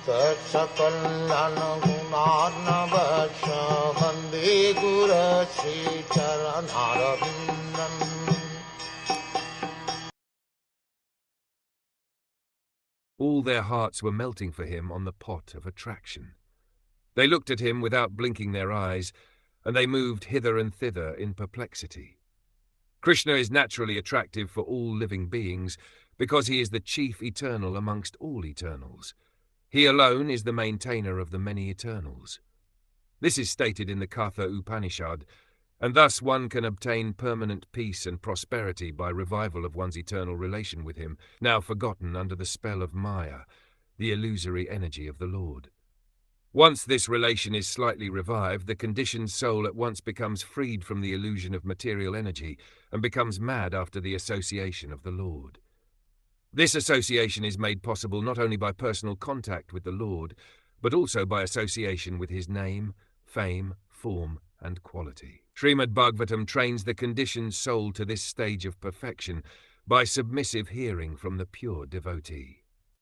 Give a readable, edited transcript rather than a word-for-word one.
Tatsakallan gunarnavasya Vande Guru Sri Charanarabindan. All their hearts were melting for him on the pot of attraction. They looked at him without blinking their eyes, and they moved hither and thither in perplexity. Krishna is naturally attractive for all living beings because he is the chief eternal amongst all eternals. He alone is the maintainer of the many eternals. This is stated in the Katha Upanishad, and thus one can obtain permanent peace and prosperity by revival of one's eternal relation with him, now forgotten under the spell of Maya, the illusory energy of the Lord. Once this relation is slightly revived, the conditioned soul at once becomes freed from the illusion of material energy and becomes mad after the association of the Lord. This association is made possible not only by personal contact with the Lord, but also by association with his name, fame, form, and quality. Srimad Bhagwatam trains the conditioned soul to this stage of perfection by submissive hearing from the pure devotee.